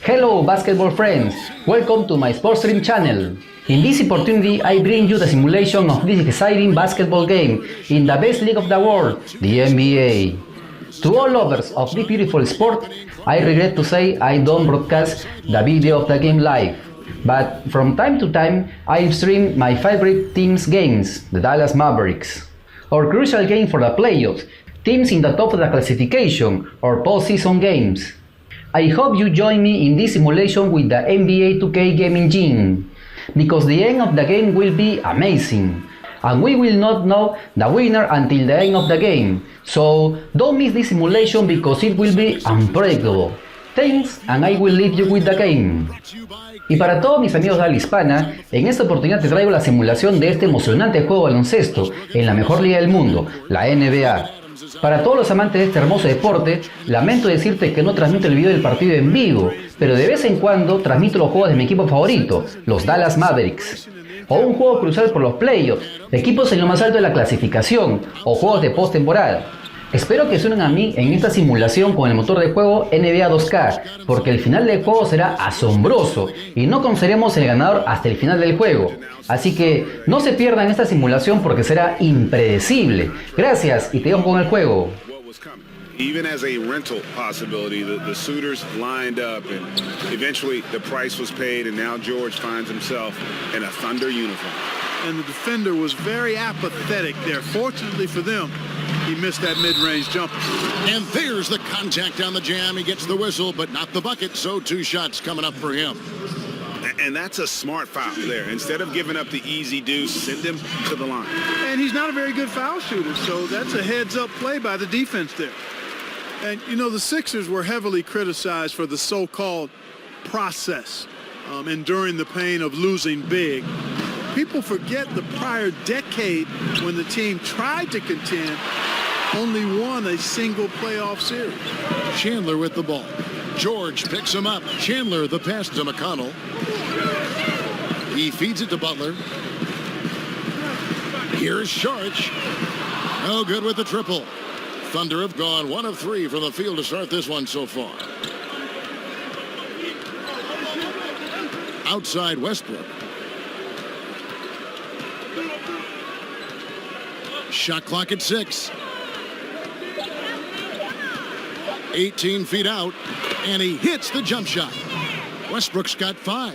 Hello basketball friends, welcome to my SportStream channel. In this opportunity I bring you the simulation of this exciting basketball game in the best league of the world, the NBA. To all lovers of this beautiful sport, I regret to say I don't broadcast the video of the game live. But from time to time I stream my favorite team's games, the Dallas Mavericks. Or crucial game for the playoffs, teams in the top of the classification, or postseason games. I hope you join me in this simulation with the NBA 2K game engine, because the end of the game will be amazing, and we will not know the winner until the end of the game, so don't miss this simulation because it will be unbreakable. Thanks, and I will leave you with the game. Y para todos mis amigos de habla hispana, en esta oportunidad te traigo la simulación de este emocionante juego de baloncesto en la mejor liga del mundo, la NBA. Para todos los amantes de este hermoso deporte, lamento decirte que no transmito el video del partido en vivo, pero de vez en cuando transmito los juegos de mi equipo favorito, los Dallas Mavericks. O un juego crucial por los playoffs, equipos en lo más alto de la clasificación, o juegos de postemporada. Espero que se unan a mí en esta simulación con el motor de juego NBA 2K, porque el final del juego será asombroso y no conoceremos el ganador hasta el final del juego. Así que no se pierdan esta simulación porque será impredecible. Gracias y te dejo con el juego. Even as a rental possibility, the suitors lined up and eventually the price was paid and now George finds himself in a Thunder uniform. And the defender was very apathetic there. Fortunately for them, he missed that mid-range jumper. And there's the contact on the jam. He gets the whistle, but not the bucket, so 2 shots coming up for him. And that's a smart foul there. Instead of giving up the easy deuce, send him to the line. And he's not a very good foul shooter, so that's a heads-up play by the defense there. And, you know, the Sixers were heavily criticized for the so-called process, enduring the pain of losing big. People forget the prior decade when the team tried to contend, only won a single playoff series. Chandler with the ball. George picks him up. Chandler, the pass to McConnell. He feeds it to Butler. Here's Sharch. No good with the triple. Thunder have gone 1 of 3 from the field to start this one so far. Outside Westbrook. Shot clock at 6. 18 feet out, and he hits the jump shot. Westbrook's got 5.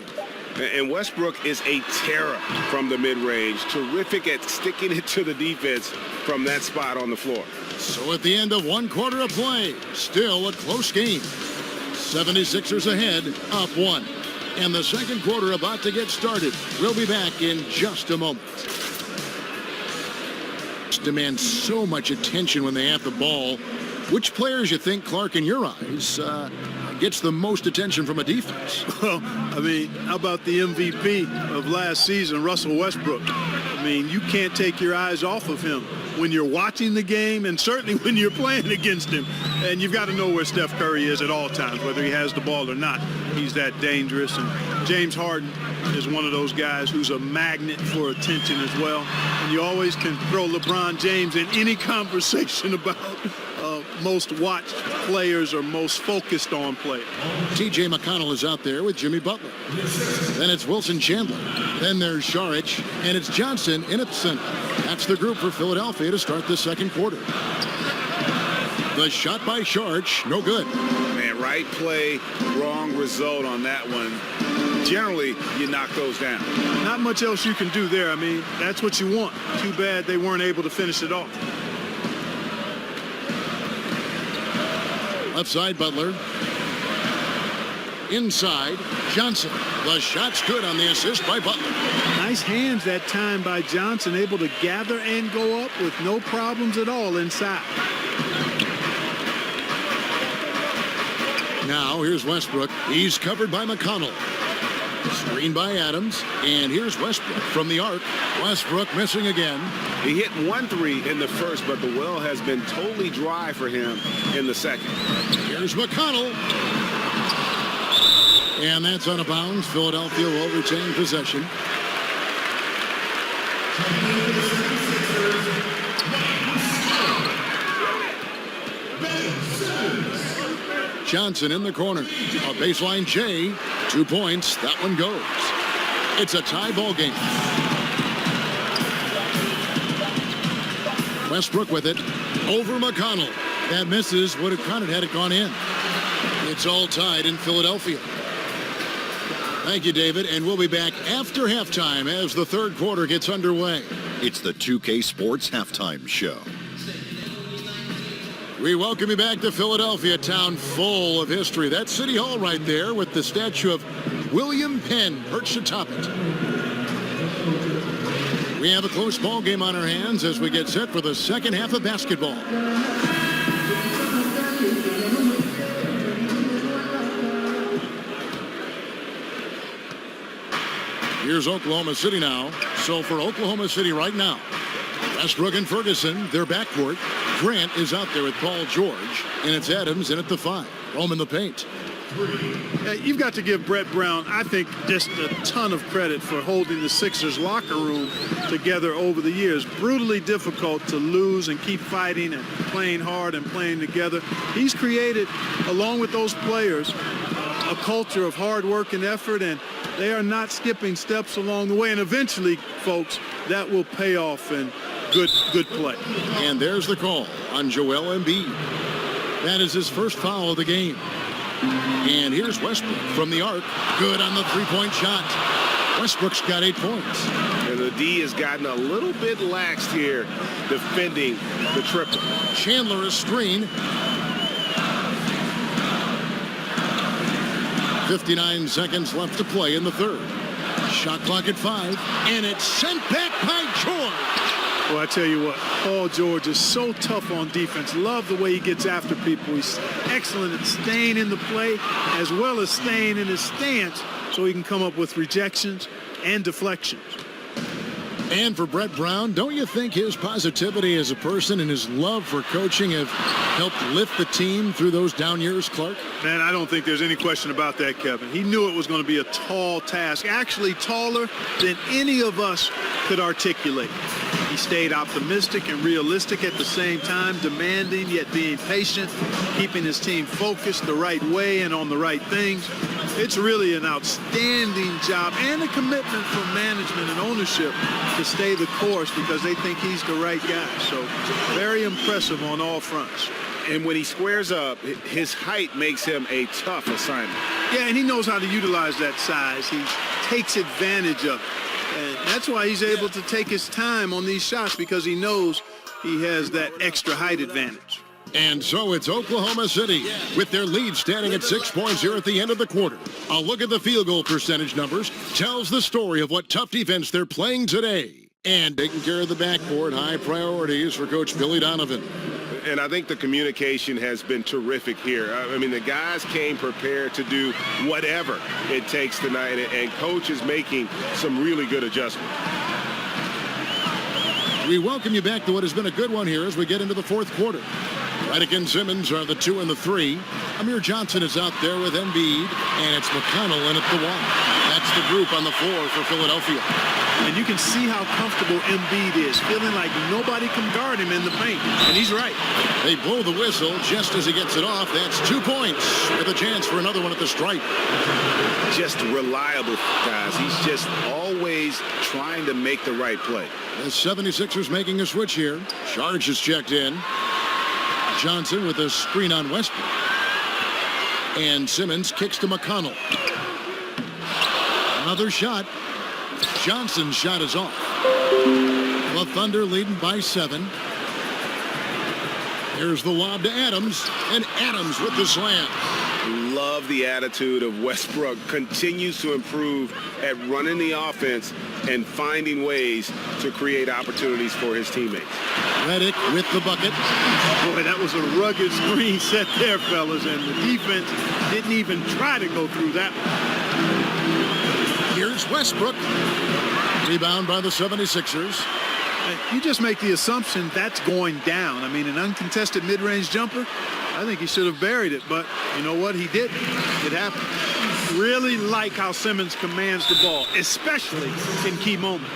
And Westbrook is a terror from the mid-range. Terrific at sticking it to the defense from that spot on the floor. So at the end of 1 quarter of play, still a close game. 76ers ahead, up 1. And the second quarter about to get started. We'll be back in just a moment. Demand so much attention when they have the ball. Which players you think, Clark, in your eyes, gets the most attention from a defense? Well, I mean, how about the MVP of last season, Russell Westbrook? I mean, you can't take your eyes off of him when you're watching the game and certainly when you're playing against him. And you've got to know where Steph Curry is at all times, whether he has the ball or not. He's that dangerous. And James Harden is one of those guys who's a magnet for attention as well. And you always can throw LeBron James in any conversation about most watched players or most focused on players. T.J. McConnell is out there with Jimmy Butler. Then it's Wilson Chandler. Then there's Saric, and it's Johnson in at the center. That's the group for Philadelphia to start the second quarter. The shot by Saric, no good. Man, right play, wrong result on that one. Generally, you knock those down. Not much else you can do there. I mean, that's what you want. Too bad they weren't able to finish it off. Left side, Butler. Inside, Johnson. The shot's good on the assist by Butler. Nice hands that time by Johnson, able to gather and go up with no problems at all inside. Now, here's Westbrook. He's covered by McConnell. Screen by Adams. And here's Westbrook from the arc. Westbrook missing again. He hit 1 3 in the first, but the well has been totally dry for him in the second. Here's McConnell. And that's out of bounds. Philadelphia will retain possession. Johnson in the corner. A baseline J. 2 points. That one goes. It's a tie ball game. Westbrook with it. Over McConnell. That misses. Would have counted had it gone in. It's all tied in Philadelphia. Thank you, David. And we'll be back after halftime as the third quarter gets underway. It's the 2K Sports Halftime Show. We welcome you back to Philadelphia, a town full of history. That's City Hall right there with the statue of William Penn perched atop it. We have a close ball game on our hands as we get set for the second half of basketball. Here's Oklahoma City now. So for Oklahoma City right now, Westbrook and Ferguson, their backcourt. Grant is out there with Paul George, and it's Adams in at the 5. Rome in the paint. You've got to give Brett Brown, I think, just a ton of credit for holding the Sixers locker room together over the years. Brutally difficult to lose and keep fighting and playing hard and playing together. He's created, along with those players, a culture of hard work and effort, and they are not skipping steps along the way. And eventually, folks, that will pay off in good play. And there's the call on Joel Embiid. That is his first foul of the game. And here's Westbrook from the arc. Good on the three-point shot. Westbrook's got 8 points. And the D has gotten a little bit laxed here defending the triple. Chandler a screen. 59 seconds left to play in the third. Shot clock at 5. And it's sent back by George. Well, I tell you what, Paul George is so tough on defense. Love the way he gets after people. He's excellent at staying in the play as well as staying in his stance so he can come up with rejections and deflections. And for Brett Brown, don't you think his positivity as a person and his love for coaching have helped lift the team through those down years, Clark? Man, I don't think there's any question about that, Kevin. He knew it was going to be a tall task, actually taller than any of us could articulate. He stayed optimistic and realistic at the same time, demanding yet being patient, keeping his team focused the right way and on the right things. It's really an outstanding job and a commitment from management and ownership to stay the course because they think he's the right guy. So very impressive on all fronts. And when he squares up, his height makes him a tough assignment. Yeah, and he knows how to utilize that size. He takes advantage of it. And that's why he's able to take his time on these shots because he knows he has that extra height advantage. And so it's Oklahoma City with their lead standing at 6 points here at the end of the quarter. A look at the field goal percentage numbers tells the story of what tough defense they're playing today. And taking care of the backboard, high priorities for Coach Billy Donovan. And I think the communication has been terrific here. I mean, the guys came prepared to do whatever it takes tonight, and Coach is making some really good adjustments. We welcome you back to what has been a good one here as we get into the fourth quarter. Redick and Simmons are the 2 and the 3. Amir Johnson is out there with Embiid, and it's McConnell in at the 1. That's the group on the floor for Philadelphia. And you can see how comfortable Embiid is, feeling like nobody can guard him in the paint. And he's right. They blow the whistle just as he gets it off. That's 2 points with a chance for another one at the stripe. Just reliable, guys. He's just always trying to make the right play. The 76ers making a switch here. Saric is checked in. Johnson with a screen on Westbrook. And Simmons kicks to McConnell. Another shot. Johnson's shot is off. The Thunder leading by 7. Here's the lob to Adams, and Adams with the slam. Love the attitude of Westbrook. Continues to improve at running the offense and finding ways to create opportunities for his teammates. Redick with the bucket. Boy, that was a rugged screen set there, fellas, and the defense didn't even try to go through that one. Here's Westbrook. Rebound by the 76ers. You just make the assumption that's going down. I mean, an uncontested mid-range jumper, I think he should have buried it, but you know what? He didn't. It happened. Really like how Simmons commands the ball, especially in key moments.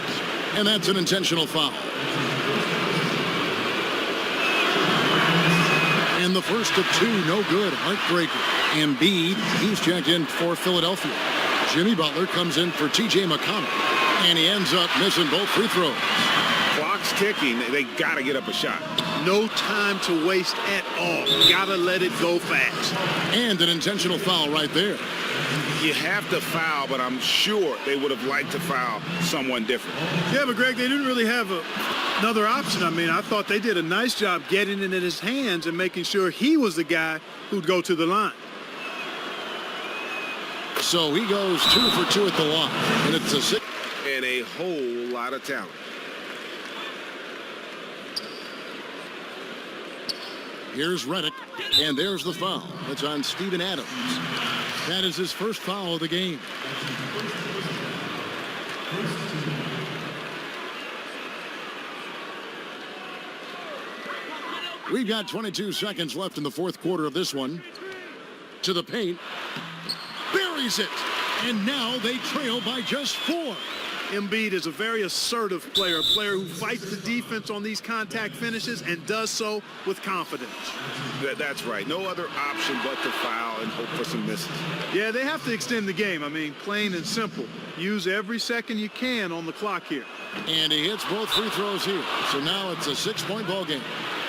And that's an intentional foul. And the first of 2, no good. Heartbreaker. Embiid, he's checked in for Philadelphia. Jimmy Butler comes in for T.J. McConnell, and he ends up missing both free throws. Clock's ticking. They got to get up a shot. No time to waste at all. Gotta let it go fast. And an intentional foul right there. You have to foul, but I'm sure they would have liked to foul someone different. Yeah, but Greg, they didn't really have another option. I mean, I thought they did a nice job getting it in his hands and making sure he was the guy who'd go to the line. So he goes 2 for 2 at the line, and it's a 6. And a whole lot of talent. Here's Redick, and there's the foul. It's on Steven Adams. That is his first foul of the game. We've got 22 seconds left in the fourth quarter of this one. To the paint. Buries it. And now they trail by just 4. Embiid is a very assertive player, a player who fights the defense on these contact finishes and does so with confidence. That's right. No other option but to foul and hope for some misses. Yeah, they have to extend the game. I mean, plain and simple. Use every second you can on the clock here. And he hits both free throws here. So now it's a 6-point ball game.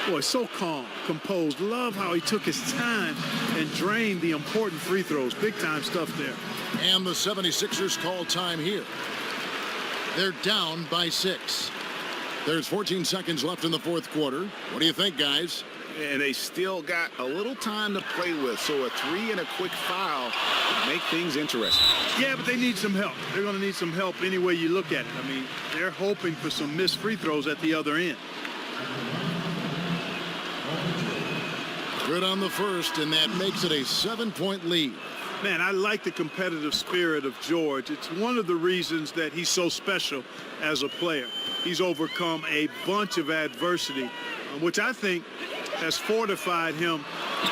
Boy, so calm, composed. Love how he took his time and drained the important free throws. Big-time stuff there. And the 76ers call time here. They're down by 6. There's 14 seconds left in the fourth quarter. What do you think, guys? And they still got a little time to play with, so a 3 and a quick foul make things interesting. Yeah, but they need some help. They're going to need some help any way you look at it. I mean, they're hoping for some missed free throws at the other end. Good on the first, and that makes it a 7-point lead. Man, I like the competitive spirit of George. It's one of the reasons that he's so special as a player. He's overcome a bunch of adversity, which I think has fortified him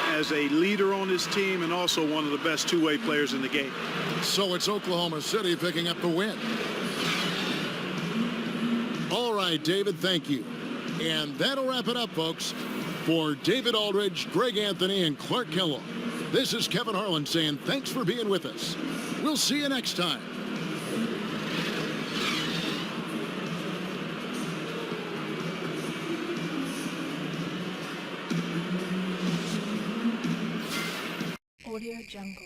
as a leader on his team and also one of the best two-way players in the game. So it's Oklahoma City picking up the win. All right, David, thank you. And that'll wrap it up, folks. For David Aldridge, Greg Anthony, and Clark Kellogg, this is Kevin Harlan saying thanks for being with us. We'll see you next time. Audio Jungle.